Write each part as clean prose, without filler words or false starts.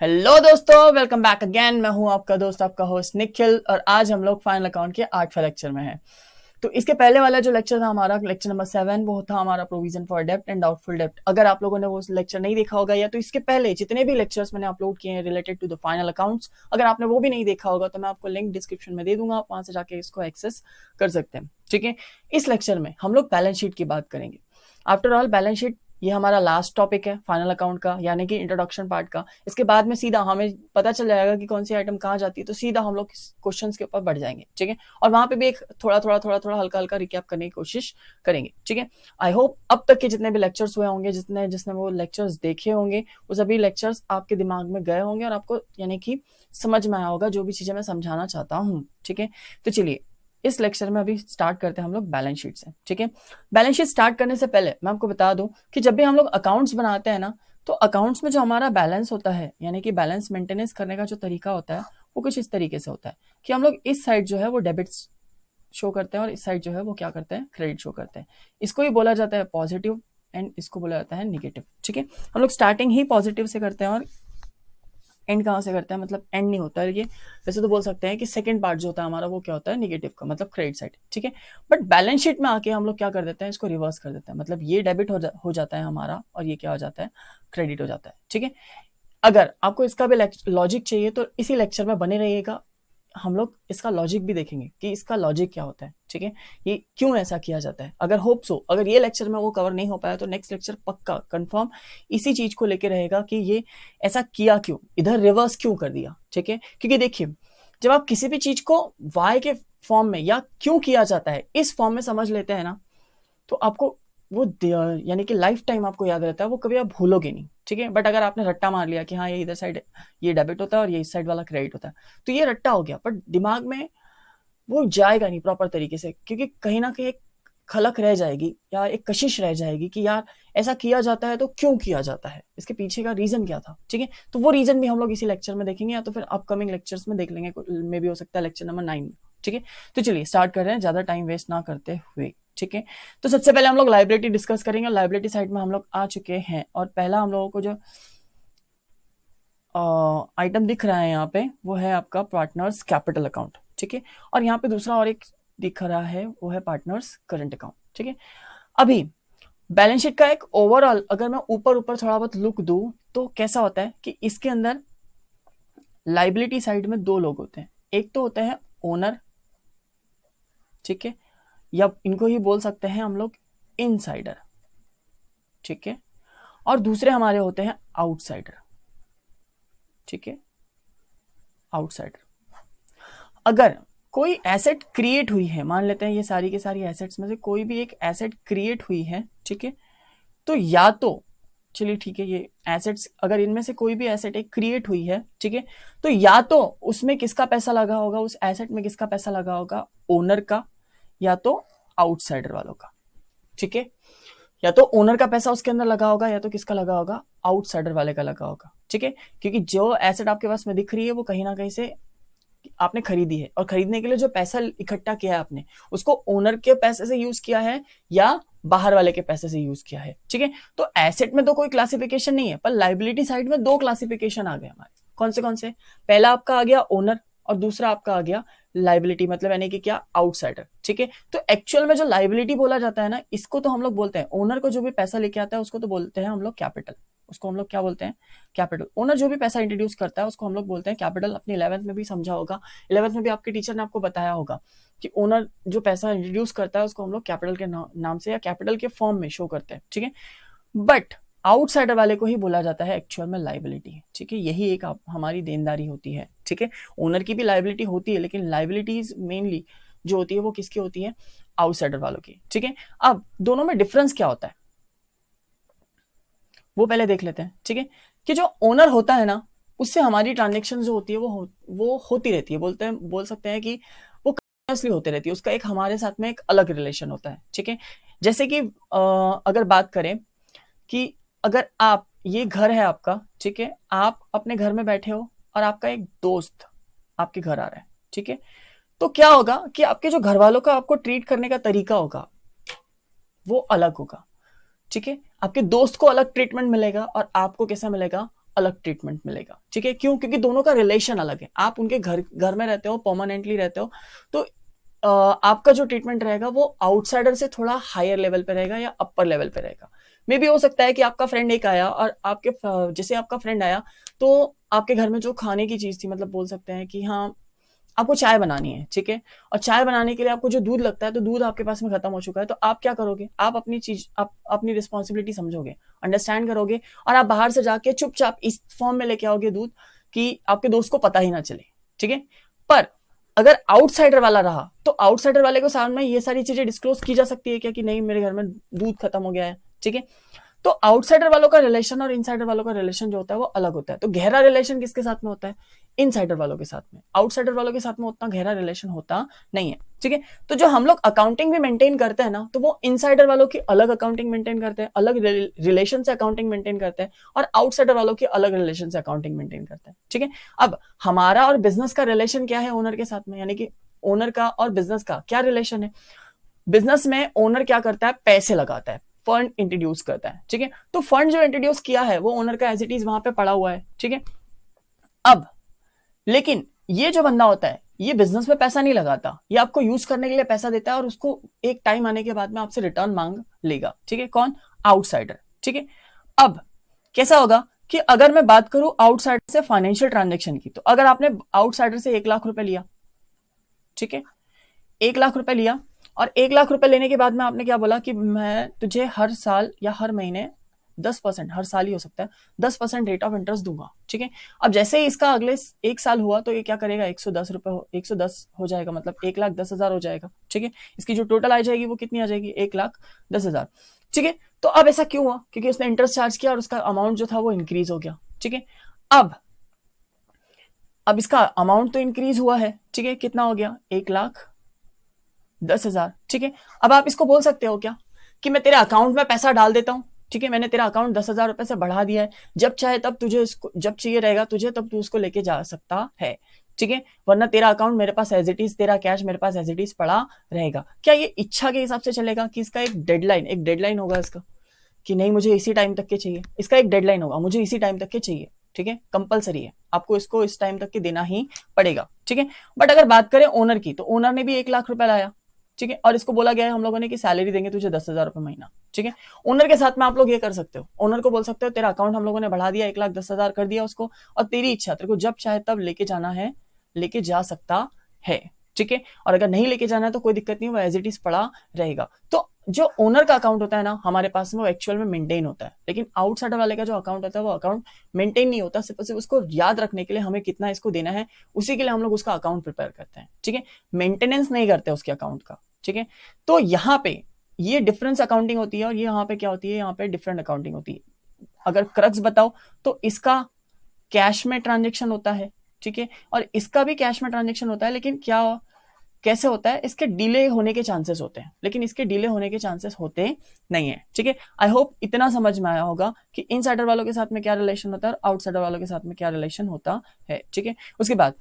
Hello दोस्तों, welcome back again. मैं हूं आपका दोस्त, आपका होस्ट निखिल, और आज हम लोग फाइनल अकाउंट के 8वें लेक्चर में हैं। तो इसके पहले वाला जो लेक्चर था हमारा, लेक्चर नंबर 7, वो था हमारा प्रोविजन फॉर डेब्ट एंड डाउटफुल डेब्ट। अगर आप लोगों ने वो लेक्चर नहीं देखा होगा, या तो इसके पहले जितने भी लेक्चर्स मैंने अपलोड किए हैं related to the final accounts, अगर आपने वो भी नहीं देखा होगा तो मैं आपको लिंक डिस्क्रिप्शन में दे दूंगा, आप वहां से जाके इसको एक्सेस कर सकते हैं। ठीक है, इस लेक्चर में हम लोग बैलेंस शीट की बात करेंगे। आफ्टर ऑल बैलेंस शीट ये हमारा लास्ट टॉपिक है फाइनल अकाउंट का, यानी कि इंट्रोडक्शन पार्ट का। इसके बाद में सीधा हमें पता चल जाएगा कि कौन सी आइटम कहाँ जाती है, तो सीधा हम लोग क्वेश्चंस के ऊपर बढ़ जाएंगे। ठीक है, और वहां पे भी एक थोड़ा हल्का हल्का रिकैप करने की कोशिश करेंगे। ठीक है, आई होप अब तक के जितने भी लेक्चर्स हुए होंगे, जिसने वो लेक्चर्स देखे होंगे, वो सभी लेक्चर्स आपके दिमाग में गए होंगे और आपको यानी कि समझ में आया होगा जो भी चीजें मैं समझाना चाहता हूँ। ठीक है, तो चलिए इस लेक्चर में अभी स्टार्ट करते हैं हम लोग बैलेंस शीट से। ठीक है, बैलेंस शीट स्टार्ट करने से पहले मैं आपको बता दूं कि जब भी हम लोग अकाउंट्स बनाते हैं ना, तो अकाउंट्स में जो हमारा बैलेंस होता है, यानी कि बैलेंस मेंटेनेंस करने का जो तरीका होता है, वो कुछ इस तरीके से होता है कि हम लोग इस साइड जो है वो डेबिट्स शो करते हैं और इस साइड जो है वो क्या करते हैं, क्रेडिट शो करते हैं। इसको ही बोला जाता है पॉजिटिव एंड इसको बोला जाता है निगेटिव। ठीक है, हम लोग स्टार्टिंग ही पॉजिटिव से करते हैं और एंड कहाँ से करते हैं, मतलब एंड नहीं होता है ये। वैसे तो बोल सकते हैं कि सेकंड पार्ट जो होता है हमारा वो क्या होता है, निगेटिव का, मतलब क्रेडिट साइड। ठीक है, बट बैलेंस शीट में आके हम लोग क्या कर देते हैं, इसको रिवर्स कर देते हैं। मतलब ये डेबिट हो जाता है हमारा और ये क्या हो जाता है, क्रेडिट हो जाता है। ठीक है, अगर आपको इसका भी लॉजिक चाहिए तो इसी लेक्चर में बने रहिएगा, हम लोग इसका लॉजिक भी देखेंगे कि इसका लॉजिक क्या होता है। ठीक है, ये क्यों ऐसा किया जाता है। अगर होप सो अगर ये लेक्चर में वो कवर नहीं हो पाया तो नेक्स्ट लेक्चर पक्का कंफर्म इसी चीज को लेके रहेगा कि ये ऐसा किया क्यों, इधर रिवर्स क्यों कर दिया। ठीक है, क्योंकि देखिए जब आप किसी भी चीज को वाई के फॉर्म में या क्यों किया जाता है इस फॉर्म में समझ लेते हैं ना, तो आपको वो यानी कि लाइफ टाइम आपको याद रहता है, वो कभी आप भूलोगे नहीं। ठीक है, बट अगर आपने रट्टा मार लिया कि हाँ ये इधर साइड ये डेबिट होता है और ये इस साइड वाला क्रेडिट होता है, तो ये रट्टा हो गया, बट दिमाग में वो जाएगा नहीं प्रॉपर तरीके से, क्योंकि कहीं ना कहीं एक खलक रह जाएगी या एक कशिश रह जाएगी कि यार ऐसा किया जाता है तो क्यों किया जाता है, इसके पीछे का रीजन क्या था। ठीक है, तो वो रीजन भी हम लोग इसी लेक्चर में देखेंगे, या तो फिर अपकमिंग लेक्चर्स में देख लेंगे, मे भी हो सकता है लेक्चर नंबर 9 में। ठीक है, तो चलिए स्टार्ट कर रहे हैं ज्यादा टाइम वेस्ट ना करते हुए। ठीक है, तो सबसे पहले हम लोग लाइबिलिटी डिस्कस करेंगे। लाइबिलिटी साइड में हम लोग आ चुके हैं और पहला हम लोगों को जो आइटम दिख रहा है यहाँ पे वो है आपका पार्टनर्स कैपिटल अकाउंट। ठीक है, और यहाँ पे दूसरा और एक दिख रहा है वो है पार्टनर्स करंट अकाउंट। ठीक है, अभी बैलेंस शीट का एक ओवरऑल अगर मैं ऊपर ऊपर थोड़ा बहुत लुक दूं तो कैसा होता है कि इसके अंदर लाइबिलिटी साइड में दो लोग होते हैं। एक तो होते हैं ओनर, ठीक है, या इनको ही बोल सकते हैं हम लोग इनसाइडर। ठीक है, और दूसरे हमारे होते हैं आउटसाइडर। ठीक है, आउटसाइडर। अगर कोई एसेट क्रिएट हुई है, मान लेते हैं ये सारी की सारी एसेट्स में से कोई भी एक एसेट क्रिएट हुई है, ठीक है, तो या तो चलिए ठीक है ये एसेट्स, अगर इनमें से कोई भी एसेट एक क्रिएट हुई है, ठीक है, तो या तो उसमें किसका पैसा लगा होगा, उस एसेट में किसका पैसा लगा होगा, ओनर का या तो आउटसाइडर वालों का। ठीक है, या तो ओनर का पैसा उसके अंदर लगा होगा या तो किसका लगा होगा, आउटसाइडर वाले का लगा होगा। ठीक है, क्योंकि जो एसेट आपके पास में दिख रही है वो कहीं ना कहीं से आपने खरीदी है, और खरीदने के लिए जो पैसा इकट्ठा किया है आपने, उसको ओनर के पैसे से यूज किया है या बाहर वाले के पैसे से यूज किया है। ठीक है, तो एसेट में तो कोई क्लासिफिकेशन नहीं है, पर लाइबिलिटी साइड में दो क्लासिफिकेशन आ गए हमारे। कौन से पहला आपका आ गया ओनर और दूसरा आपका आ गया लाइबिलिटी, मतलब यानी कि क्या, आउटसाइडर। ठीक है, तो एक्चुअल में जो लाइबिलिटी बोला जाता है ना, इसको तो हम लोग बोलते हैं, ओनर को जो भी पैसा लेके आता है उसको तो बोलते हैं हम लोग कैपिटल, उसको हम लोग क्या बोलते हैं, कैपिटल। ओनर जो भी पैसा इंट्रोड्यूस करता है उसको हम लोग बोलते हैं कैपिटल। अपनी 11th में भी समझा होगा, 11th में भी आपके टीचर ने आपको बताया होगा कि ओनर जो पैसा इंट्रोड्यूस करता है उसको हम लोग कैपिटल के नाम से या कैपिटल के फॉर्म में शो करते हैं। ठीक है, बट आउटसाइडर वाले को ही बोला जाता है एक्चुअल में लाइबिलिटी। ठीक है, यही एक हमारी देनदारी होती है। ठीक है, ओनर की भी लाइबिलिटी होती है, लेकिन लाइबिलिटीज मेनली जो होती है वो किसकी होती है, आउटसाइडर वालों की। ठीक है, अब दोनों में डिफरेंस क्या होता है वो पहले देख लेते हैं। ठीक है, कि जो ओनर होता है ना, उससे हमारी ट्रांजेक्शन जो होती है वो होती रहती है, बोल सकते हैं कि वो कंटिन्यूअसली होती रहती है, उसका एक हमारे साथ में एक अलग रिलेशन होता है। ठीक है, जैसे कि अगर बात करें कि अगर आप, ये घर है आपका, ठीक है, आप अपने घर में बैठे हो और आपका एक दोस्त आपके घर आ रहा है, ठीक है, तो क्या होगा कि आपके जो घर वालों का आपको ट्रीट करने का तरीका होगा वो अलग होगा। ठीक है, आपके दोस्त को अलग ट्रीटमेंट मिलेगा और आपको कैसा मिलेगा, अलग ट्रीटमेंट मिलेगा। ठीक है, क्यों? क्योंकि दोनों का रिलेशन अलग है। आप उनके घर में रहते हो, परमानेंटली रहते हो, तो आपका जो ट्रीटमेंट रहेगा वो आउटसाइडर से थोड़ा हायर लेवल पे रहेगा या अपर लेवल पे रहेगा। मे भी हो सकता है कि आपका फ्रेंड एक आया और आपके जैसे आपका फ्रेंड आया तो आपके घर में जो खाने की चीज थी, मतलब बोल सकते हैं कि हाँ आपको चाय बनानी है, ठीक है, और चाय बनाने के लिए आपको जो दूध लगता है, तो दूध आपके पास में खत्म हो चुका है, तो आप क्या करोगे? आप अपनी रिस्पॉन्सिबिलिटी समझोगे, अंडरस्टैंड करोगे, और आप बाहर से जाके चुपचाप इस फॉर्म में लेके आओगे दूध कि आपके दोस्त को पता ही ना चले। ठीक है, पर अगर आउटसाइडर वाला रहा तो आउटसाइडर वाले को सामने ये सारी चीजें डिस्क्लोज की जा सकती है क्या कि नहीं मेरे घर में दूध खत्म हो गया है। ठीक है, तो आउटसाइडर वालों का रिलेशन और इनसाइडर वालों का रिलेशन जो होता है वो अलग होता है। तो गहरा रिलेशन किसके साथ में होता है? इनसाइडर वालों के साथ में। आउटसाइडर वालों के साथ में उतना गहरा रिलेशन होता नहीं है। ठीक है, तो जो हम लोग अकाउंटिंग भी मेंटेन करते हैं ना, तो वो इनसाइडर वालों की अलग अकाउंटिंग मेंटेन करते हैं, अलग रिलेशन से अकाउंटिंग मेंटेन करते हैं, और आउटसाइडर वालों की अलग रिलेशन से अकाउंटिंग मेंटेन करते हैं। ठीक है, अब हमारा और बिजनेस का रिलेशन क्या है ओनर के साथ में, यानी कि ओनर का और बिजनेस का क्या रिलेशन है? बिजनेस में ओनर क्या करता है? पैसे लगाता है, फंड इंट्रोड्यूस करता है। ठीक है, तो फंड जो इंट्रोड्यूस किया है वो ओनर का एज इट इज वहां पे पड़ा हुआ है। ठीक है, अब लेकिन ये जो बंदा होता है ये बिजनेस में पैसा नहीं लगाता, ये आपको यूज करने के लिए पैसा देता है और उसको एक टाइम आने के बाद में आपसे रिटर्न मांग लेगा। ठीक है, कौन? आउटसाइडर। ठीक है, अब कैसा होगा कि अगर मैं बात करूं आउटसाइडर से फाइनेंशियल ट्रांजेक्शन की, तो अगर आपने आउटसाइडर से 1 लाख रुपए लिया, ठीक है, 1 लाख रुपए लिया, और 1 लाख रुपए लेने के बाद में आपने क्या बोला कि मैं तुझे हर साल या हर महीने 10%, हर साल ही हो सकता है, 10% रेट ऑफ इंटरेस्ट दूंगा। ठीक है, अब जैसे ही इसका अगले 1 साल हुआ तो ये क्या करेगा? 110 रुपए 110 हो जाएगा, मतलब 1,10,000 हो जाएगा। ठीक है, इसकी जो टोटल आ जाएगी वो कितनी आ जाएगी? 1,10,000। ठीक है, तो अब ऐसा क्यों हुआ? क्योंकि उसने इंटरेस्ट चार्ज किया और उसका अमाउंट जो था वो इंक्रीज हो गया। ठीक है, अब इसका अमाउंट तो इंक्रीज हुआ है। ठीक है, कितना हो गया? 1,10,000। ठीक है, अब आप इसको बोल सकते हो क्या कि मैं तेरे अकाउंट में पैसा डाल देता हूं, ठीक है, मैंने तेरा अकाउंट 10,000 रुपए से बढ़ा दिया है, जब चाहे तब तुझे इसको, जब चाहिए रहेगा तुझे तब तू उसको लेके जा सकता है। ठीक है, वरना तेरा अकाउंट मेरे पास एज इट इज, तेरा कैश मेरे पास एज इट इज पड़ा रहेगा। क्या ये इच्छा के हिसाब से चलेगा कि इसका एक डेडलाइन होगा इसका कि नहीं मुझे इसी टाइम तक के चाहिए? इसका एक डेडलाइन होगा, मुझे इसी टाइम तक के चाहिए। ठीक है, कंपलसरी है, आपको इसको इस टाइम तक के देना ही पड़ेगा। ठीक है, बट अगर बात करें ओनर की, तो ओनर ने भी 1 लाख रुपए लाया, ठीक है, और इसको बोला गया है हम लोगों ने कि सैलरी देंगे तुझे 10,000 रुपए महीना। ठीक है, ओनर के साथ में आप लोग ये कर सकते हो, ओनर को बोल सकते हो तेरा अकाउंट हम लोगों ने बढ़ा दिया, 1,10,000 कर दिया उसको, और तेरी इच्छा, तेरे को जब चाहे तब लेके जाना है लेके जा सकता है। ठीक है, और अगर नहीं लेके जाना है तो कोई दिक्कत नहीं, वो एज इट इज पड़ा रहेगा। तो जो ओनर का अकाउंट होता है ना हमारे पास में, वो एक्चुअल में मेंटेन होता है, लेकिन आउटसाइडर वाले का जो अकाउंट होता है वो अकाउंट मेंटेन नहीं होता। सिर्फ उसको याद रखने के लिए हमें कितना इसको देना है, उसी के लिए हम लोग उसका अकाउंट प्रिपेयर करते हैं। ठीक है, मेंटेनेंस नहीं करते उसके अकाउंट का। ठीक है, तो यहाँ पे ये डिफरेंस अकाउंटिंग होती है, और ये यहाँ पे क्या होती है? यहाँ पे डिफरेंट अकाउंटिंग होती है। अगर क्रक्स बताओ तो इसका कैश में ट्रांजेक्शन होता है, ठीक है, और इसका भी कैश में ट्रांजेक्शन होता है, लेकिन क्या कैसे होता है? इसके डिले होने के चांसेस होते हैं, लेकिन इसके डिले होने के चांसेस होते नहीं है। ठीक है, आई होप इतना समझ में आया होगा कि इनसाइडर वालों के साथ में क्या रिलेशन होता है और आउटसाइडर वालों के साथ में क्या रिलेशन होता है। ठीक है, उसके बाद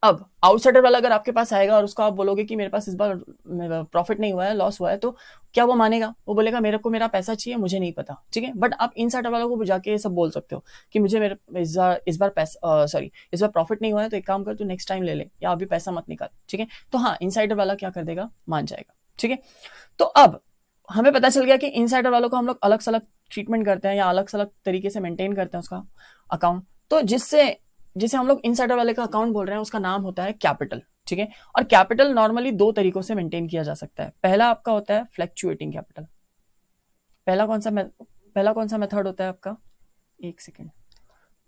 अब आउटसाइडर वाला अगर आपके पास आएगा और उसको आप बोलोगे कि मेरे पास इस बार प्रॉफिट नहीं हुआ है, लॉस हुआ है, तो क्या वो मानेगा? वो बोलेगा मेरे को मेरा पैसा चाहिए, मुझे नहीं पता। ठीक है, बट आप इनसाइडर वालों को जाके ये सब बोल सकते हो कि मुझे मेरे इस बार पैसा इस बार प्रॉफिट नहीं हुआ है, तो एक काम कर तू नेक्स्ट टाइम ले ले, या अभी पैसा मत निकाल। ठीक है, तो हाँ, इनसाइडर वाला क्या कर देगा? मान जाएगा। ठीक है, तो अब हमें पता चल गया कि इनसाइडर वालों को हम लोग अलग अलग ट्रीटमेंट करते हैं या अलग अलग तरीके से मेंटेन करते हैं उसका अकाउंट। तो जिसे हम लोग इनसाइडर वाले का अकाउंट बोल रहे हैं उसका नाम होता है कैपिटल। ठीक है, और कैपिटल नॉर्मली 2 तरीकों से मेंटेन किया जा सकता है। पहला आपका होता है फ्लैक्चुएटिंग कैपिटल। पहला कौन सा मेथड होता है आपका? एक सेकेंड।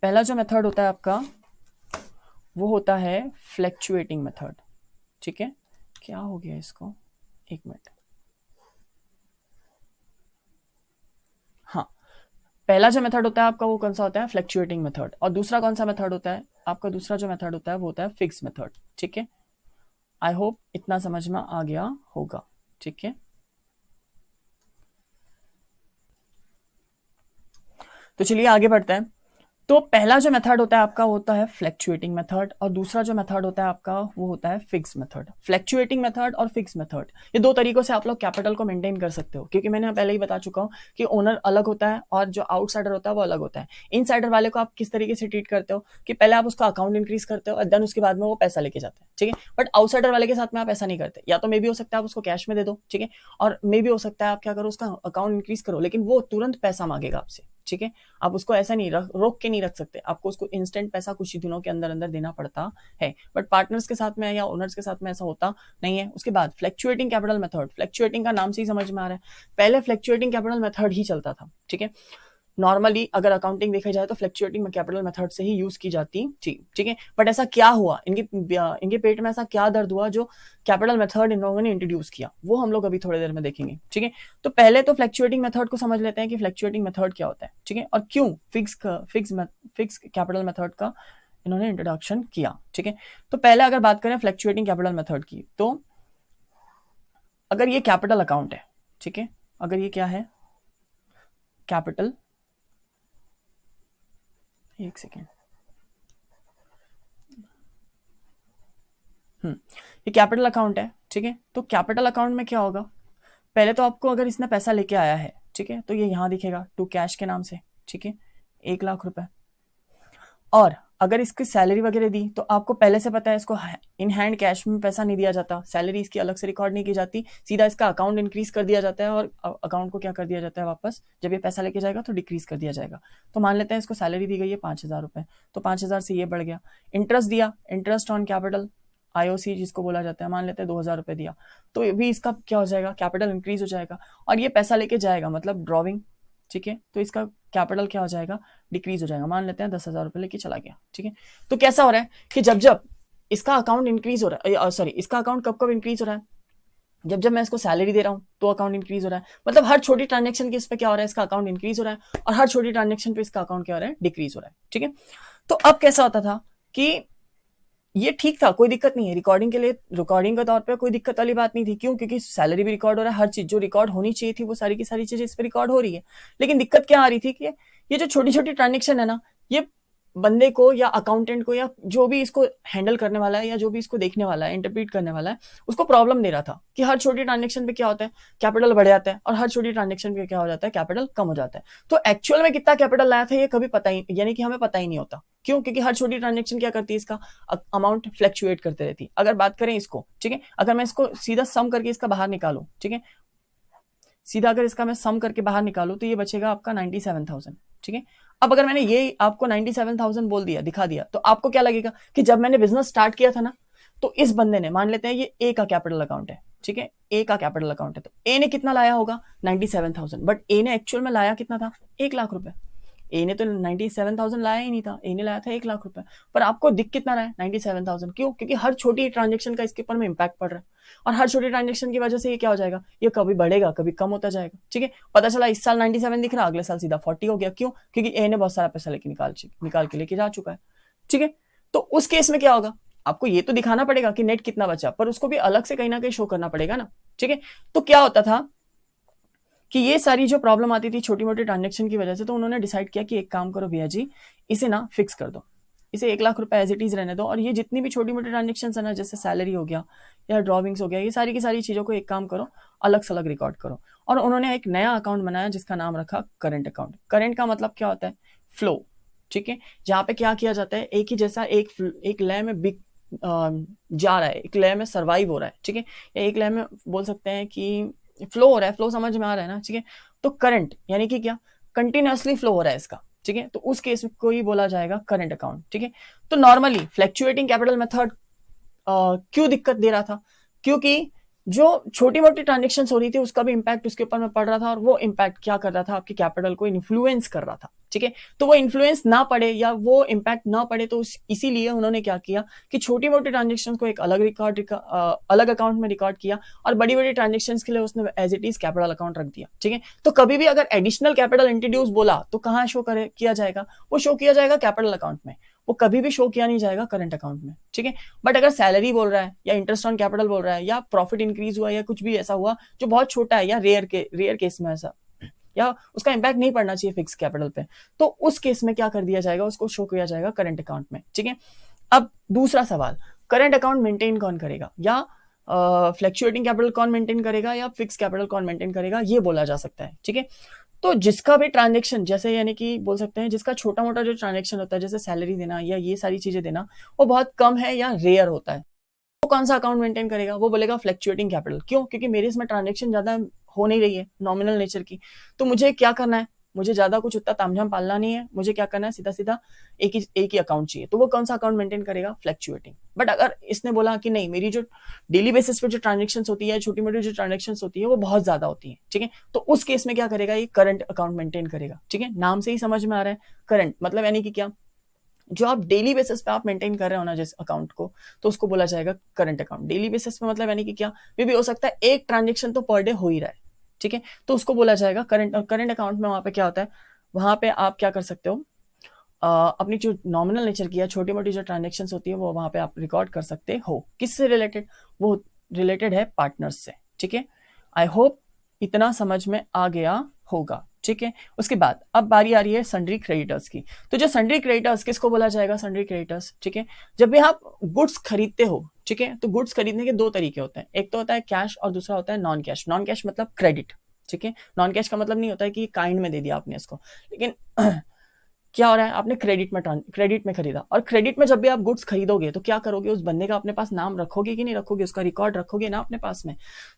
पहला जो मेथड होता है आपका वो होता है फ्लैक्चुएटिंग मेथड। ठीक है, क्या हो गया इसको? 1 मिनट। हाँ, पहला जो मेथड होता है आपका वो कौन सा होता है? Fluctuating method. और दूसरा कौन सा मेथड होता है आपका? दूसरा जो मेथड होता है वो होता है फिक्स मेथड। ठीक है, आई होप इतना समझ में आ गया होगा। ठीक है, तो चलिए आगे बढ़ते हैं। तो पहला जो मेथड होता है आपका होता है फ्लैक्चुएटिंग मेथड, और दूसरा जो मेथड होता है आपका वो होता है फिक्स मेथड। फ्लैक्चुएटिंग मेथड और फिक्स मेथड, ये दो तरीकों से आप लोग कैपिटल को मेंटेन कर सकते हो, क्योंकि मैंने पहले ही बता चुका हूँ कि ओनर अलग होता है और जो आउटसाइडर होता है वो अलग होता है। इनसाइडर वाले को आप किस तरीके से ट्रीट करते हो कि पहले आप उसका अकाउंट इंक्रीज करते हो और देन उसके बाद में वो पैसा लेके जाते हैं, ठीक है। बट आउटसाइडर वाले के साथ में आप ऐसा नहीं करते, या तो मे भी हो सकता है आप उसको कैश में दे दो, ठीक है, और मे भी हो सकता है आप क्या करो, उसका अकाउंट इंक्रीज करो, लेकिन वो तुरंत पैसा मांगेगा आपसे, ठीक है। आप उसको ऐसा नहीं रोक के नहीं रख सकते, आपको उसको इंस्टेंट पैसा कुछ ही दिनों के अंदर अंदर देना पड़ता है। बट पार्टनर्स के साथ में या ओनर्स के साथ में ऐसा होता नहीं है। उसके बाद फ्लैक्चुएटिंग कैपिटल मेथड, फ्लैक्चुएटिंग का नाम से ही समझ में आ रहा है, पहले फ्लैक्चुएटिंग कैपिटल मेथड ही चलता था, ठीक है। नॉर्मली अगर अकाउंटिंग देखा जाए तो फ्लक्चुएटिंग कैपिटल मेथड से ही यूज की जाती थी, ठीक है। बट ऐसा क्या हुआ, इनके पेट में ऐसा क्या दर्द हुआ जो कैपिटल मेथड इन लोगों ने इंट्रोड्यूस किया, वो हम लोग अभी थोड़ी देर में देखेंगे, ठीक है। तो पहले तो फ्लक्चुएटिंग मेथड को समझ लेते हैं कि फ्लक्चुएटिंग मेथड क्या होता है, ठीक है, और क्यों फिक्स कैपिटल मेथड का इन्होंने इंट्रोडक्शन किया, ठीक है। तो पहले अगर बात करें फ्लक्चुएटिंग कैपिटल मेथड की, तो अगर ये कैपिटल अकाउंट है, ठीक है, अगर ये क्या है कैपिटल, एक सेकेंड, ये कैपिटल अकाउंट है, ठीक है। तो कैपिटल अकाउंट में क्या होगा, पहले तो आपको अगर इसने पैसा लेके आया है, ठीक है, तो ये यहां दिखेगा टू कैश के नाम से, ठीक है, 1,00,000 रुपए। और अगर इसकी सैलरी वगैरह दी तो आपको पहले से पता है इसको इन हैंड कैश में पैसा नहीं दिया जाता, सैलरी इसकी अलग से रिकॉर्ड नहीं की जाती, सीधा इसका अकाउंट इंक्रीज कर दिया जाता है और अकाउंट को क्या कर दिया जाता है वापस, जब ये पैसा लेके जाएगा तो डिक्रीज कर दिया जाएगा। तो मान लेते हैं इसको सैलरी दी गई है 5,000 रुपए, तो 5,000 से ये बढ़ गया। इंटरेस्ट दिया, इंटरेस्ट ऑन कैपिटल, आईओसी जिसको बोला जाता है, मान लेते हैं 2,000 रुपए दिया, तो भी इसका क्या हो जाएगा, कैपिटल इंक्रीज हो जाएगा। और ये पैसा लेके जाएगा मतलब ड्रॉविंग, ठीक है, तो इसका कैपिटल क्या हो जाएगा, डिक्रीज हो जाएगा। मान लेते हैं 10,000 रुपए लेके चला गया, ठीक है। तो कैसा हो रहा है कि जब जब इसका अकाउंट इंक्रीज हो रहा है, सॉरी, इसका अकाउंट कब कब इंक्रीज हो रहा है, जब जब मैं इसको सैलरी दे रहा हूं तो अकाउंट इंक्रीज हो रहा है, मतलब हर छोटी ट्रांजेक्शन की इस पे क्या हो रहा है, इसका अकाउंट इंक्रीज हो रहा है, और हर छोटी ट्रांजेक्शन पे इसका अकाउंट क्या हो रहा है, डिक्रीज हो रहा है, ठीक है। तो अब कैसा होता था कि ये ठीक था, कोई दिक्कत नहीं है, रिकॉर्डिंग के लिए, रिकॉर्डिंग के तौर पे कोई दिक्कत वाली बात नहीं थी, क्यों, क्योंकि सैलरी भी रिकॉर्ड हो रहा है, हर चीज जो रिकॉर्ड होनी चाहिए थी वो सारी की सारी चीजें इस पे रिकॉर्ड हो रही है। लेकिन दिक्कत क्या आ रही थी कि ये जो छोटी छोटी ट्रांजेक्शन है ना, ये बंदे को या अकाउंटेंट को या जो भी इसको हैंडल करने वाला है या जो भी इसको देखने वाला है, इंटरप्रीट करने वाला है, उसको प्रॉब्लम दे रहा था कि हर छोटी ट्रांजेक्शन पे क्या होता है, कैपिटल बढ़ जाता है, और हर छोटी ट्रांजेक्शन पे क्या हो जाता है, कैपिटल कम हो जाता है। तो एक्चुअल में कितना कैपिटल लाया था ये कभी पता ही, यानी कि हमें पता ही नहीं होता, क्यों, क्योंकि हर छोटी ट्रांजेक्शन क्या करती है, इसका अमाउंट फ्लक्चुएट करते रहती है। अगर बात करें इसको, ठीक है, अगर मैं इसको सीधा सम करके इसका बाहर निकालू, ठीक है, सीधा अगर इसका मैं सम करके बाहर निकालू तो ये बचेगा आपका 97,000, ठीक है। अब अगर मैंने ये आपको 97,000 बोल दिया, दिखा दिया, तो आपको क्या लगेगा कि जब मैंने बिजनेस स्टार्ट किया था ना, तो इस बंदे ने, मान लेते हैं ये ए का कैपिटल अकाउंट है, ठीक है, ए का कैपिटल अकाउंट है, तो ए ने कितना लाया होगा 97,000, बट ए ने एक्चुअल में लाया कितना था, 1,00,000 रुपए। ए ने तो 97,000 लाया ही नहीं था, ए ने लाया था 1,00,000 रुपए, पर आपको दिख कितना रहा है 97,000, क्यों, क्योंकि हर छोटी ट्रांजेक्शन का इसके ऊपर में इंपैक्ट पड़ रहा है, और हर छोटी ट्रांजेक्शन की वजह से ये क्या हो जाएगा, ये कभी बढ़ेगा कभी कम होता जाएगा, ठीक है। पता चला इस साल 97 दिख रहा, अगले साल सीधा 40 हो गया, क्यों, क्योंकि ए ने बहुत सारा पैसा लेके निकाल के लेके जा चुका है, ठीक है। तो उस केस में क्या होगा, आपको ये तो दिखाना पड़ेगा कि नेट कितना बचा, पर उसको भी अलग से कहीं ना कहीं शो करना पड़ेगा ना, ठीक है। तो क्या होता था कि ये सारी जो प्रॉब्लम आती थी छोटी मोटी ट्रांजेक्शन की वजह से, तो उन्होंने डिसाइड किया कि एक काम करो भैया जी, इसे ना फिक्स कर दो, इसे 1,00,000 रुपए एज इट इज रहने दो, और ये जितनी भी छोटी मोटी ट्रांजेक्शन है ना, जैसे सैलरी हो गया या ड्रॉविंग्स हो गया, ये सारी की सारी चीजों को एक काम करो, अलग से अलग रिकॉर्ड करो। और उन्होंने एक नया अकाउंट बनाया जिसका नाम रखा करंट अकाउंट। करंट का मतलब क्या होता है, फ्लो, ठीक है, जहां पे क्या किया जाता है, एक ही जैसा एक लय में बिक जा रहा है, एक लय में सर्वाइव हो रहा है, ठीक है, या एक लय में बोल सकते हैं कि फ्लो हो रहा है, फ्लो समझ में आ रहा है ना, ठीक है। तो करंट यानी कि क्या, कंटिन्यूअसली फ्लो हो रहा है इसका, ठीक है, तो उस केस को ही बोला जाएगा करंट अकाउंट, ठीक है। तो नॉर्मली फ्लक्चुएटिंग कैपिटल मेथड क्यों दिक्कत दे रहा था, क्योंकि जो छोटी मोटी ट्रांजेक्शन हो रही थी उसका भी इंपैक्ट उसके ऊपर में पड़ रहा था, और वो इंपैक्ट क्या कर रहा था, आपकी कैपिटल को इन्फ्लुएंस कर रहा था, ठीक है। तो वो इन्फ्लुएंस ना पड़े या वो इंपैक्ट ना पड़े, तो इसीलिए उन्होंने क्या किया कि छोटी मोटी ट्रांजेक्शन को एक अलग अलग अकाउंट में रिकॉर्ड किया, और बड़ी बड़ी ट्रांजेक्शन के लिए उसने as it is capital account रख दिया, ठीक है। तो कभी भी अगर एडिशनल कैपिटल इंट्रोड्यूस बोला तो कहाँ शो किया जाएगा, वो शो किया जाएगा कैपिटल अकाउंट में, वो कभी भी शो किया नहीं जाएगा करंट अकाउंट में, ठीक है। बट अगर सैलरी बोल रहा है या इंटरेस्ट ऑन कैपिटल बोल रहा है या प्रॉफिट इंक्रीज हुआ या कुछ भी ऐसा हुआ जो बहुत छोटा है या रेयर केस में ऐसा या उसका इंपैक्ट नहीं पड़ना चाहिए फिक्स कैपिटल पे, तो उस केस में क्या कर दिया जाएगा, उसको शो किया जाएगा करंट अकाउंट में। ठीक है, अब दूसरा सवाल, करंट अकाउंट मेंटेन कौन करेगा, या फ्लक्चुएटिंग कैपिटल कौन मेंटेन करेगा, या फिक्स कैपिटल कौन मेंटेन करेगा, ये बोला जा सकता है। ठीक है, तो जिसका भी ट्रांजेक्शन, जैसे यानी कि बोल सकते हैं जिसका छोटा मोटा जो ट्रांजेक्शन होता है, जैसे सैलरी देना या ये सारी चीजें देना, वो बहुत कम है या रेयर होता है, वो कौन सा अकाउंट मेंटेन करेगा, वो बोलेगा फ्लक्चुएटिंग कैपिटल। क्यों? क्योंकि मेरी इसमें ट्रांजेक्शन ज्यादा हो नहीं रही है, नॉमिनल नेचर की, तो मुझे क्या करना है, मुझे ज्यादा कुछ उतना तामझाम पालना नहीं है, मुझे क्या करना है, सीधा सीधा एक ही अकाउंट चाहिए, तो वो कौन सा अकाउंट मेंटेन करेगा, फ्लक्चुएटिंग। बट अगर इसने बोला कि नहीं, मेरी जो डेली बेसिस पे जो ट्रांजेक्शन होती है, छोटी मोटी जो ट्रांजेक्शन होती है, वो बहुत ज्यादा होती है, ठीक है, तो उस केस में क्या करेगा, ये करंट अकाउंट मेंटेन करेगा। ठीक है, नाम से ही समझ में आ रहा है, करंट मतलब यानी कि क्या, जो आप डेली बेसिस पे आप मेंटेन कर रहे हो ना जिस अकाउंट को, तो उसको बोला जाएगा करंट अकाउंट। डेली बेसिस पे मतलब यानी कि क्या, भी हो सकता है एक ट्रांजेक्शन तो पर डे हो ही रहा है, ठीक है, तो उसको बोला जाएगा करंट। और करंट अकाउंट में वहां पे क्या होता है, वहां पे आप क्या कर सकते हो, अपनी जो नॉमिनल नेचर की या छोटी मोटी जो ट्रांजेक्शन होती है, वो वहां पे आप रिकॉर्ड कर सकते हो। किससे रिलेटेड, वो रिलेटेड है पार्टनर्स से। ठीक है, आई होप इतना समझ में आ गया होगा। ठीक है, उसके बाद अब बारी आ रही है सन्ड्री क्रेडिटर्स की। तो जो सन्ड्री क्रेडिटर्स, किसको बोला जाएगा, सन्ड्री क्रेडिटर्स। ठीक है, जब भी आप गुड्स खरीदते हो, ठीक है, तो गुड्स खरीदने के दो तरीके होते हैं, एक तो होता है कैश और दूसरा होता है नॉन कैश। नॉन कैश मतलब क्रेडिट। ठीक है, नॉन कैश का मतलब नहीं होता है कि काइंड में दे दिया आपने इसको, लेकिन क्या हो रहा है, आपने क्रेडिट में खरीदा, और क्रेडिट में जब भी आप गुड्स खरीदोगे तो क्या करोगे, उस बंदे का अपने पास नाम रखोगे कि नहीं रखोगे, उसका रिकॉर्ड रखोगे ना अपने पास में।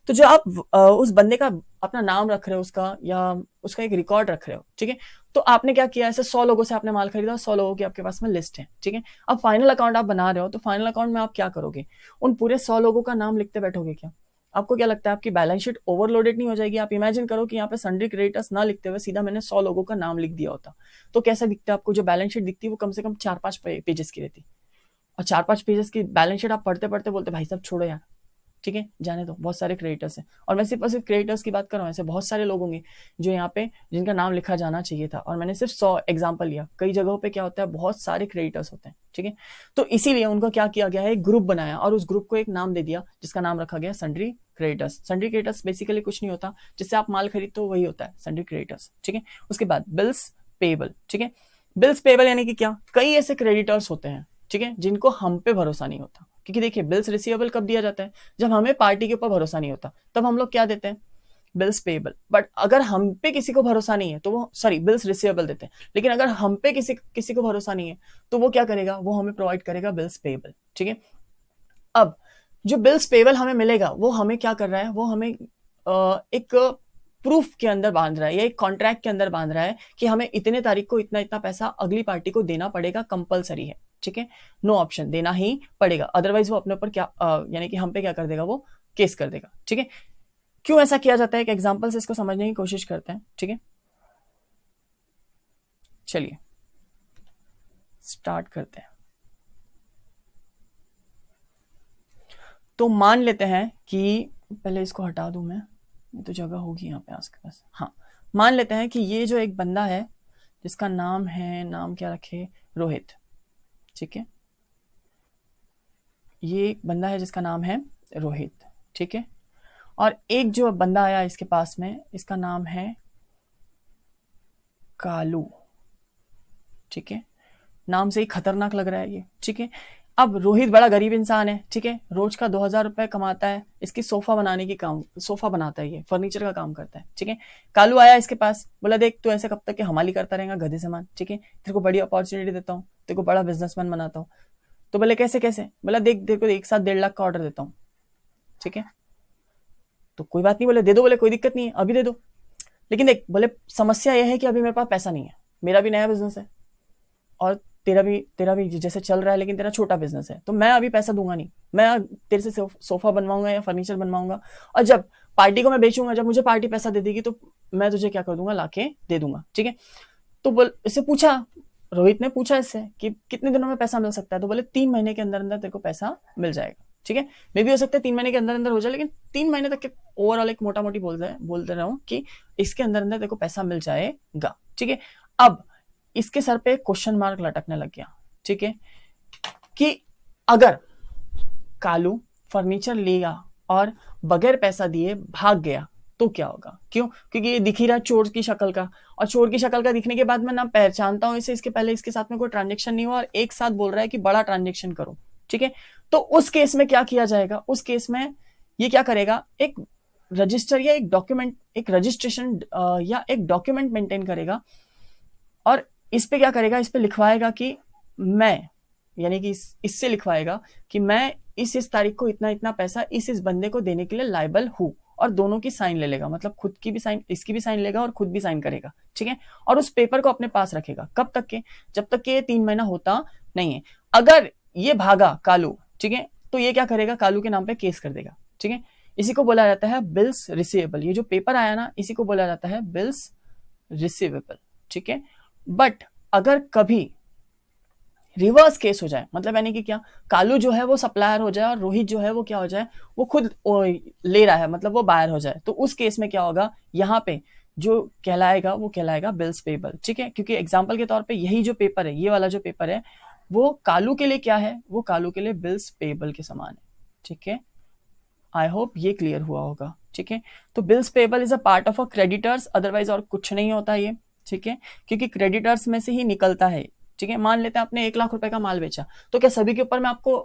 तो जो आप उस बंदे का अपना नाम रख रहे हो, उसका या उसका एक रिकॉर्ड रख रहे हो, ठीक है, तो आपने क्या किया, ऐसे 100 लोगों से आपने माल खरीदा, 100 लोगों की आपके पास में लिस्ट है। ठीक है, अब फाइनल अकाउंट आप बना रहे हो, तो फाइनल अकाउंट में आप क्या करोगे, उन पूरे 100 लोगों का नाम लिखते बैठोगे क्या? आपको क्या लगता है, आपकी बैलेंस शीट ओवरलोडेड नहीं हो जाएगी? आप इमेजिन करो कि यहाँ पे सन्ड्री क्रेडिटर्स ना लिखते हुए सीधा मैंने 100 लोगों का नाम लिख दिया होता, तो कैसा दिखता है आपको? जो बैलेंस शीट दिखती है वो कम से कम 4-5 पेजेस की रहती, और 4-5 पेजेस की बैलेंस शीट आप पढ़ते पढ़ते बोलते भाई साहब छोड़ो यार, ठीक है, जाने दो, बहुत सारे क्रिएटर्स हैं। और मैं सिर्फ क्रिएटर्स की बात कर रहा हूँ, ऐसे बहुत सारे लोग होंगे जो यहाँ पे जिनका नाम लिखा जाना चाहिए था, और मैंने सिर्फ 100 एग्जाम्पल लिया। कई जगहों पे क्या होता है, बहुत सारे क्रिएटर्स होते हैं, ठीक है, तो इसीलिए उनको क्या किया गया है, एक ग्रुप बनाया और उस ग्रुप को एक नाम दे दिया जिसका नाम रखा गया sundry creators. Sundry creators basically कुछ नहीं होता, जिससे आप माल खरीदते हो वही होता है सन्ड्री क्रिएटर्स। ठीक है, उसके बाद बिल्स पेबल। ठीक है, बिल्स पेबल यानी कि क्या, कई ऐसे क्रेडिटर्स होते हैं, ठीक है, जिनको हम पे भरोसा नहीं होता, क्योंकि देखिए बिल्स रिसीवेबल कब दिया जाता है, जब हमें पार्टी के ऊपर भरोसा नहीं होता, तब हम लोग क्या देते हैं, बिल्स पेबल। बट अगर हम पे किसी को भरोसा नहीं है तो वो बिल्स रिसीवेबल देते हैं, लेकिन अगर हम पे किसी को भरोसा नहीं है तो वो क्या करेगा, वो हमें प्रोवाइड करेगा बिल्स पेबल। ठीक है, अब जो बिल्स पेबल हमें मिलेगा वो हमें क्या कर रहा है, वो हमें एक प्रूफ के अंदर बांध रहा है या एक कॉन्ट्रैक्ट के अंदर बांध रहा है कि हमें इतने तारीख को इतना इतना पैसा अगली पार्टी को देना पड़ेगा, कंपलसरी है। ठीक है, नो ऑप्शन, देना ही पड़ेगा, अदरवाइज वो अपने ऊपर क्या यानी कि हम पे क्या कर देगा, वो केस कर देगा। ठीक है, क्यों ऐसा किया जाता है, एक एग्जांपल से इसको समझने की कोशिश करते हैं। ठीक है, चलिए स्टार्ट करते हैं। तो मान लेते हैं कि, पहले इसको हटा दूं मैं, ये तो जगह होगी यहाँ पे आसपास। हाँ, मान लेते हैं कि ये जो एक बंदा है जिसका नाम है, नाम क्या रखे, रोहित। ठीक है, ये एक बंदा है जिसका नाम है रोहित। ठीक है, और एक जो बंदा आया इसके पास में, इसका नाम है कालू। ठीक है, नाम से ही खतरनाक लग रहा है ये। ठीक है, अब रोहित बड़ा गरीब इंसान है, ठीक है, रोज का 2000 रुपए कमाता है, इसकी सोफा बनाने की काम, सोफा बनाता है, ये फर्नीचर का काम करता है। ठीक है, कालू आया इसके पास, बोला देख तू ऐसे कब तक के हमाली करता रहेगा गधे समान, ठीक है, तेरे को बड़ी अपॉर्चुनिटी देता हूँ, तेरे को बड़ा बिजनेसमैन बनाता हूँ। तो बोले कैसे कैसे, बोला देख देखो एक साथ 1.5 लाख का ऑर्डर देता हूँ। ठीक है, तो कोई बात नहीं, बोले दे दो, बोले कोई दिक्कत नहीं है, अभी दे दो, लेकिन देख बोले समस्या यह है कि अभी मेरे पास पैसा नहीं है, मेरा भी नया बिजनेस है और तेरा भी जैसे चल रहा है, लेकिन तेरा छोटा बिजनेस है, तो मैं अभी पैसा दूंगा नहीं, मैं तेरे से सोफा बनवाऊंगा या फर्नीचर बनवाऊंगा, और जब पार्टी को मैं बेचूंगा, जब मुझे पार्टी पैसा दे देगी, तो मैं तुझे क्या कर दूंगा, लाके दे दूंगा। ठीक है, तो बोल इससे पूछा, रोहित ने पूछा इससे कि कितने दिनों में पैसा मिल सकता है, तो बोले 3 महीने के अंदर अंदर तेरे को पैसा मिल जाएगा। ठीक है, मे भी हो सकता है 3 महीने के अंदर अंदर हो जाए, लेकिन 3 महीने तक के ओवरऑल एक मोटा मोटी बोलते रहा हूँ कि इसके अंदर अंदर तेरे को पैसा मिल जाएगा। ठीक है, अब इसके सर पे क्वेश्चन मार्क लटकने लग गया। ठीक है, कि अगर कालू फर्नीचर लिया और बगैर पैसा दिए भाग गया, तो क्या होगा? क्यों? क्योंकि ये दिख ही रहा है चोर की शक्ल का, और चोर की शक्ल का दिखने के बाद मैं ना पहचानता हूं इसे, इसके पहले इसके साथ में कोई ट्रांजेक्शन नहीं हुआ, और एक साथ बोल रहा है कि बड़ा ट्रांजेक्शन करो, ठीक है? तो उस केस में क्या किया जाएगा? उस केस में ये क्या करेगा, एक रजिस्टर या एक डॉक्यूमेंट, एक रजिस्ट्रेशन या एक डॉक्यूमेंट मेंटेन करेगा, और इस पे क्या करेगा, इस पे लिखवाएगा कि मैं, यानी कि इससे लिखवाएगा कि मैं इस तारीख को इतना इतना पैसा इस बंदे को देने के लिए लायबल हूं, और दोनों की साइन ले लेगा, मतलब खुद की भी साइन, इसकी भी साइन लेगा और खुद भी साइन करेगा, ठीक है? और उस पेपर को अपने पास रखेगा, कब तक के? जब तक के 3 महीना होता नहीं है। अगर ये भागा कालू, ठीक है, तो ये क्या करेगा, कालू के नाम पे केस कर देगा, ठीक है? इसी को बोला जाता है बिल्स रिसीवेबल। ये जो पेपर आया ना, इसी को बोला जाता है बिल्स रिसीवेबल, ठीक है? बट अगर कभी रिवर्स केस हो जाए, मतलब यानी कि क्या, कालू जो है वो सप्लायर हो जाए और रोहित जो है वो क्या हो जाए, वो खुद ले रहा है, मतलब वो बायर हो जाए, तो उस केस में क्या होगा, यहाँ पे जो कहलाएगा वो कहलाएगा बिल्स पेबल, ठीक है? क्योंकि एग्जाम्पल के तौर पे यही जो पेपर है, ये वाला जो पेपर है, वो कालू के लिए क्या है, वो कालू के लिए बिल्स पेबल के समान है, ठीक है? आई होप ये क्लियर हुआ होगा, ठीक है? तो bills payable is a part of a creditors, otherwise और कुछ नहीं होता ये, ठीक है? क्योंकि क्रेडिटर्स में से ही निकलता है, ठीक है? मान लेते हैं आपने 1 लाख रुपए का माल बेचा, तो क्या सभी के ऊपर में आपको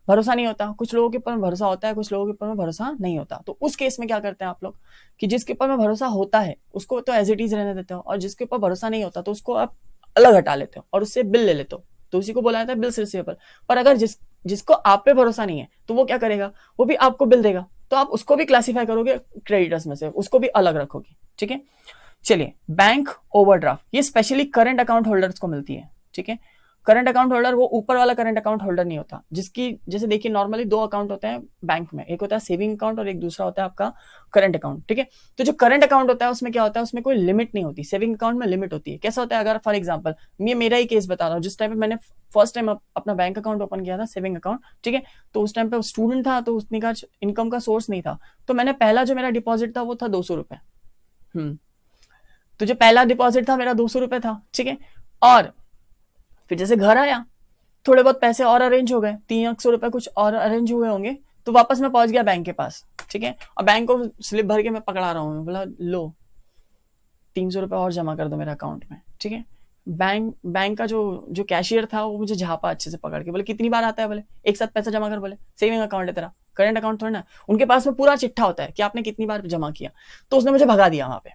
भरोसा नहीं होता? कुछ लोगों के ऊपर में भरोसा होता है, कुछ लोगों के ऊपर में भरोसा नहीं होता। तो उस केस में क्या करते हैं आप लोग, कि जिसके ऊपर में भरोसा होता है उसको तो एज इट इज रहने देते हो, और जिसके ऊपर भरोसा नहीं होता तो उसको आप अलग हटा लेते हो और उससे बिल ले लेते हो, तो उसी को बोला जाता है बिल्स रिसीवेबल। पर अगर जिसको आप पे भरोसा नहीं है, तो वो क्या करेगा, वो भी आपको बिल देगा, तो आप उसको भी क्लासिफाई करोगे क्रेडिटर्स में से, उसको भी अलग रखोगे, ठीक है? चलिए, बैंक ओवरड्राफ्ट, ये स्पेशली करंट अकाउंट होल्डर्स को मिलती है, ठीक है? करंट अकाउंट होल्डर वो ऊपर वाला करंट अकाउंट होल्डर नहीं होता, जिसकी जैसे देखिए नॉर्मली 2 अकाउंट होते हैं बैंक में, एक होता है सेविंग अकाउंट और एक दूसरा होता है आपका करंट अकाउंट, ठीक है? तो जो करंट अकाउंट होता है उसमें क्या होता है, उसमें कोई लिमिट नहीं होती, सेविंग अकाउंट में लिमिट होती है। कैसा होता है, अगर फॉर एग्जाम्पल मैं मेरा ही केस बता रहा हूँ, जिस टाइम पे मैंने फर्स्ट टाइम अपना बैंक अकाउंट ओपन किया था, सेविंग अकाउंट, ठीक है? तो उस टाइम पे स्टूडेंट था, तो उतनी का इनकम का सोर्स नहीं था, तो मैंने पहला जो मेरा डिपॉजिट था वो था 200 रुपए। तो जो पहला डिपॉजिट था मेरा 200 रुपए था, ठीक है? और फिर जैसे घर आया, थोड़े बहुत पैसे और अरेंज हो गए, 300 रुपए कुछ और अरेंज हुए होंगे, तो वापस मैं पहुंच गया बैंक के पास, ठीक है? और बैंक को स्लिप भर के मैं पकड़ा रहा हूँ, बोला लो 300 रुपए और जमा कर दो मेरे अकाउंट में, ठीक है? बैंक का जो कैशियर था वो मुझे झापा अच्छे से पकड़ के, बोले कितनी बार आता है, बोले एक साथ पैसा जमा कर, बोले सेविंग अकाउंट है तेरा, करंट अकाउंट थोड़ा ना। उनके पास में पूरा चिट्ठा होता है कि आपने कितनी बार जमा किया, तो उसने मुझे भगा दिया वहां पे,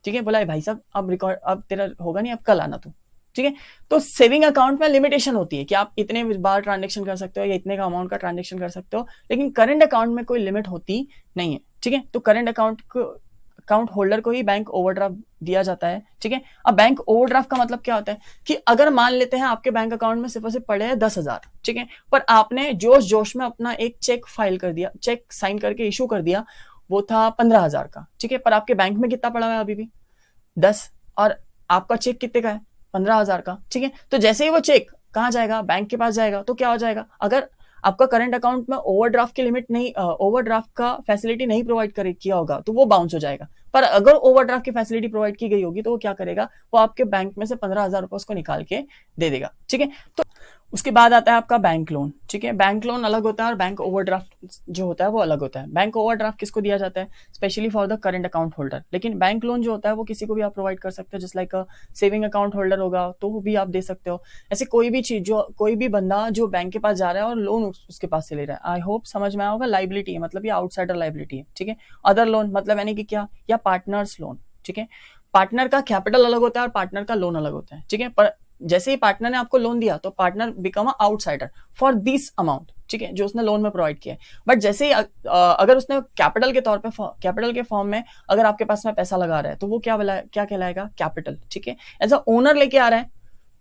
ठीक है? बोला भाई साहब अब रिकॉर्ड, अब तेरा होगा नहीं, अब कल आना तू, ठीक है? तो सेविंग अकाउंट में लिमिटेशन होती है कि आप इतने बार ट्रांजेक्शन कर सकते हो या इतने का अमाउंट का ट्रांजेक्शन कर सकते हो, लेकिन करंट अकाउंट में कोई लिमिट होती नहीं है, ठीक है? तो करंट अकाउंट होल्डर को ही बैंक ओवरड्राफ्ट दिया जाता है, ठीक है? अब बैंक ओवरड्राफ्ट का मतलब क्या होता है, कि अगर मान लेते हैं आपके बैंक अकाउंट में सिर्फ और सिर्फ पड़े हैं 10,000, ठीक है? पर आपने जोश जोश में अपना एक चेक फाइल कर दिया, चेक साइन करके इशू कर दिया, वो था 15,000 का, ठीक है? पर आपके बैंक में कितना पड़ा हुआ है अभी भी 10, और आपका चेक कितने का है 15,000 का, ठीक है? तो जैसे ही वो चेक कहाँ जाएगा, बैंक के पास जाएगा, तो क्या हो जाएगा, अगर आपका करंट अकाउंट में ओवरड्राफ्ट की लिमिट नहीं, ओवरड्राफ्ट का फैसिलिटी नहीं प्रोवाइड किया होगा, तो वो बाउंस हो जाएगा। पर अगर ओवरड्राफ्ट की फैसिलिटी प्रोवाइड की गई होगी, तो वो क्या करेगा, वो आपके बैंक में से 15,000 रुपए उसको निकाल के दे देगा, ठीक है? तो उसके बाद आता है आपका बैंक लोन, ठीक है? बैंक लोन अलग होता है और बैंक ओवरड्राफ्ट जो होता है वो अलग होता है। बैंक ओवरड्राफ्ट किसको दिया जाता है, specially for the current account holder, लेकिन बैंक लोन जो होता है वो किसी को भी आप प्रोवाइड कर सकते हो, just like saving account holder होगा तो वो भी आप दे सकते हो। ऐसे कोई भी चीज, जो कोई भी बंदा जो बैंक के पास जा रहा है और लोन उसके पास से ले रहा है, आई होप समझ में आया होगा, लाइबिलिटी है, मतलब ये आउटसाइडर लाइबिलिटी है, ठीक है? अदर लोन मतलब यानी कि क्या, या पार्टनर्स लोन, ठीक है? पार्टनर का कैपिटल अलग होता है और पार्टनर का लोन अलग होता है, ठीक है? पर जैसे ही पार्टनर ने आपको लोन दिया, तो partner become a outsider for this amount, ठीक है, जो उसने लोन में प्रोवाइड किया है। बट जैसे ही अगर उसने कैपिटल के तौर पे, कैपिटल के फॉर्म में अगर आपके पास में पैसा लगा रहा है, तो वो क्या कहलाएगा, कैपिटल, ठीक है? एज अ ओनर लेके आ रहा है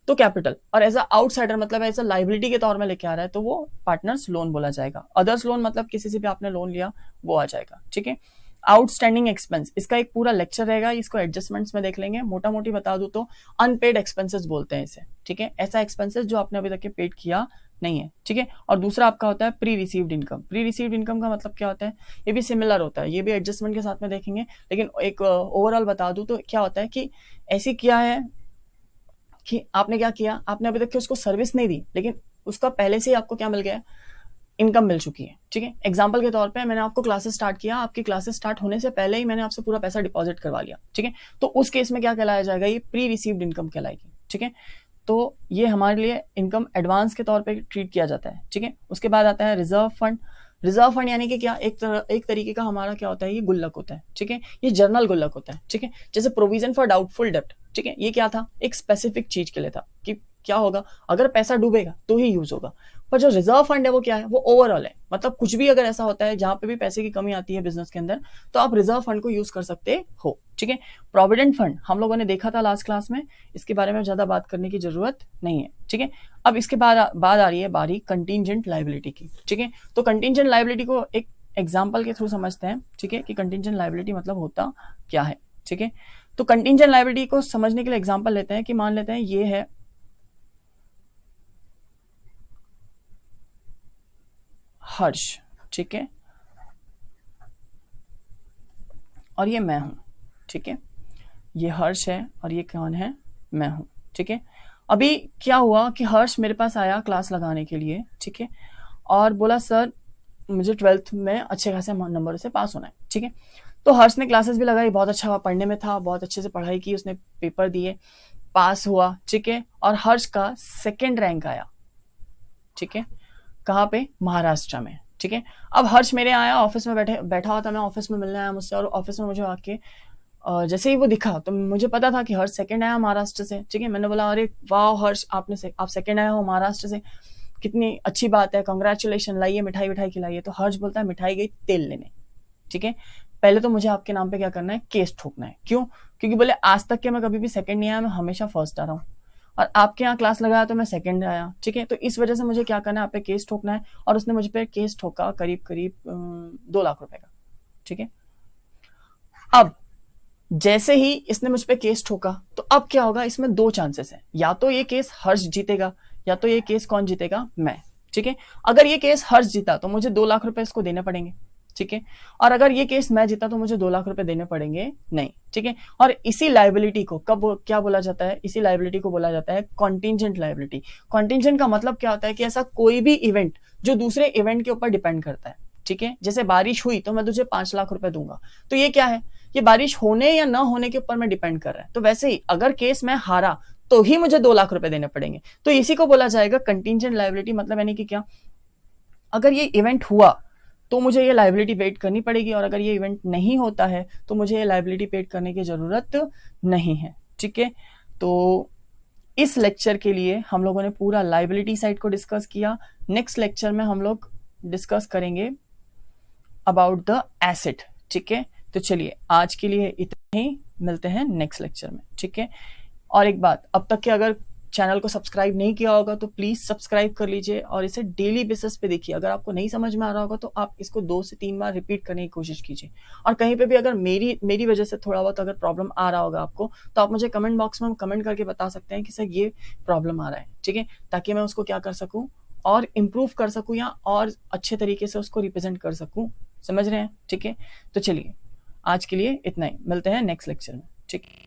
तो कैपिटल, और एज अ आउटसाइडर मतलब एज अ लाइबिलिटी के तौर में लेके आ रहा है, तो वो पार्टनर्स लोन बोला जाएगा। अदर्स लोन मतलब किसी से भी आपने लोन लिया वो आ जाएगा, ठीक है? आउटस्टैंडिंग एक्सपेंस, इसका एक पूरा लेक्चर रहेगा, इसको एडजस्टमेंट्स में देख लेंगे। मोटा मोटी बता दूं तो अनपेड एक्सपेंसेस बोलते हैं इसे, ठीक है? ऐसा एक्सपेंसेस जो आपने अभी तक के पेड किया नहीं है, ठीक है? और दूसरा आपका होता है pre received income. Pre received income का मतलब क्या होता है, ये भी सिमिलर होता है, ये भी एडजस्टमेंट के साथ में देखेंगे, लेकिन एक ओवरऑल बता दूं तो क्या होता है कि ऐसी क्या है कि आपने क्या किया, आपने अभी तक के उसको सर्विस नहीं दी, लेकिन उसका पहले से ही आपको क्या मिल गया, इनकम मिल चुकी है, ठीक है। एग्जाम्पल के तौर पे मैंने आपको क्लासेस स्टार्ट किया, आपकी क्लासेस स्टार्ट होने से पहले ही मैंने आपसे पूरा पैसा डिपॉजिट करवा लिया, ठीक है। तो उस केस में क्या कहलाया जाएगा, ये प्री रिसीव्ड इनकम कहलाएगी, ठीक है। तो ये हमारे लिए इनकम एडवांस के तौर पे ट्रीट किया जाता है, ठीक है। उसके बाद आता है रिजर्व फंड। रिजर्व फंड यानी कि क्या, एक तरीके का हमारा क्या होता है, ये गुल्लक होता है, ठीक है। ये जर्नल गुल्लक होता है, ठीक है। जैसे प्रोविजन फॉर डाउटफुल डेब्ट, ठीक है, ये क्या था, एक स्पेसिफिक चीज के लिए था कि क्या होगा, अगर पैसा डूबेगा तो ही यूज होगा। पर जो रिजर्व फंड है वो क्या है, वो ओवरऑल है, मतलब कुछ भी अगर ऐसा होता है जहां पे भी पैसे की कमी आती है बिजनेस के अंदर, तो आप रिजर्व फंड को यूज कर सकते हो, ठीक है। प्रोविडेंट फंड हम लोगों ने देखा था लास्ट क्लास में, इसके बारे में ज्यादा बात करने की जरूरत नहीं है, ठीक है। अब इसके बाद आ रही है बारी कंटीजेंट लायबिलिटी की, ठीक है। तो कंटीजेंट लायबिलिटी को एक एग्जाम्पल के थ्रू समझते हैं, ठीक है, कि कंटीजेंट लायबिलिटी मतलब होता क्या है, ठीक है। तो कंटीजेंट लायबिलिटी को समझने के लिए एग्जाम्पल लेते हैं कि मान लेते हैं ये है हर्ष, ठीक है, और ये मैं हूं, ठीक है। ये हर्ष है और ये कौन है, मैं हूं, ठीक है। अभी क्या हुआ कि हर्ष मेरे पास आया क्लास लगाने के लिए, ठीक है, और बोला सर मुझे 12th में अच्छे खासे नंबर से पास होना है, ठीक है। तो हर्ष ने क्लासेस भी लगाई, बहुत अच्छा पढ़ने में था, बहुत अच्छे से पढ़ाई की, उसने पेपर दिए, पास हुआ, ठीक है। और हर्ष का 2nd रैंक आया, ठीक है, कहाँ पे, महाराष्ट्र में, ठीक है। अब हर्ष मेरे आया, ऑफिस में बैठा हुआ था, मैं ऑफिस में मिलने आया मुझसे, और ऑफिस में मुझे आके जैसे ही वो दिखा तो मुझे पता था कि हर्ष 2nd आया महाराष्ट्र से, ठीक है। मैंने बोला अरे वाह हर्ष, आप 2nd आए हो महाराष्ट्र से, कितनी अच्छी बात है, कांग्रेचुलेशन, लाइए मिठाई विठाई खिलाइए। तो हर्ष बोलता है मिठाई गई तेल लेने, ठीक है। पहले तो मुझे आपके नाम पे क्या करना है, केस ठोकना है। क्यों, क्योंकि बोले आज तक के मैं कभी भी 2nd नहीं आया, मैं हमेशा फर्स्ट आ रहा हूँ, और आपके यहाँ क्लास लगाया तो मैं 2nd आया, ठीक है। तो इस वजह से मुझे क्या करना है, आप पे केस ठोकना है। और उसने मुझ पे केस ठोका करीब करीब 2 लाख रुपए का, ठीक है। अब जैसे ही इसने मुझ पे केस ठोका, तो अब क्या होगा, इसमें 2 चांसेस है, या तो ये केस हर्ष जीतेगा, या तो ये केस कौन जीतेगा, मैं, ठीक है। अगर ये केस हर्ष जीता तो मुझे 2 लाख रुपए इसको देने पड़ेंगे, ठीक है। और अगर ये केस मैं जीता तो मुझे 2 लाख रुपए देने पड़ेंगे नहीं, ठीक है। और इसी लायबिलिटी को कब क्या बोला जाता है, इसी लायबिलिटी को बोला जाता है कॉन्टिजेंट लायबिलिटी। कॉन्टिजेंट का मतलब क्या होता है कि ऐसा कोई भी इवेंट जो दूसरे इवेंट के ऊपर डिपेंड करता है, ठीक है। जैसे बारिश हुई तो मैं तुझे 5 लाख रुपए दूंगा, तो ये क्या है, ये बारिश होने या ना होने के ऊपर में डिपेंड कर रहा है। तो वैसे ही अगर केस मैं हारा तो ही मुझे 2 लाख रुपए देने पड़ेंगे, तो इसी को बोला जाएगा कंटीजेंट लायबिलिटी। मतलब यानी कि क्या, अगर ये इवेंट हुआ तो मुझे ये लायबिलिटी पेड करनी पड़ेगी, और अगर ये इवेंट नहीं होता है तो मुझे ये लायबिलिटी पेड करने की जरूरत नहीं है, ठीक है। तो इस लेक्चर के लिए हम लोगों ने पूरा लायबिलिटी साइड को डिस्कस किया। नेक्स्ट लेक्चर में हम लोग डिस्कस करेंगे अबाउट द एसेट, ठीक है। तो चलिए आज के लिए इतना ही, मिलते हैं नेक्स्ट लेक्चर में, ठीक है। और एक बात, अब तक के अगर चैनल को सब्सक्राइब नहीं किया होगा तो प्लीज सब्सक्राइब कर लीजिए, और इसे डेली बेसिस पे देखिए। अगर आपको नहीं समझ में आ रहा होगा तो आप इसको 2 से 3 बार रिपीट करने की कोशिश कीजिए। और कहीं पे भी अगर मेरी वजह से थोड़ा बहुत अगर प्रॉब्लम आ रहा होगा आपको, तो आप मुझे कमेंट बॉक्स में कमेंट करके बता सकते हैं कि सर ये प्रॉब्लम आ रहा है, ठीक है, ताकि मैं उसको क्या कर सकूं और इम्प्रूव कर सकूं, या और अच्छे तरीके से उसको रिप्रेजेंट कर सकूं। समझ रहे हैं, ठीक है। तो चलिए आज के लिए इतना ही, मिलते हैं नेक्स्ट लेक्चर में, ठीक है।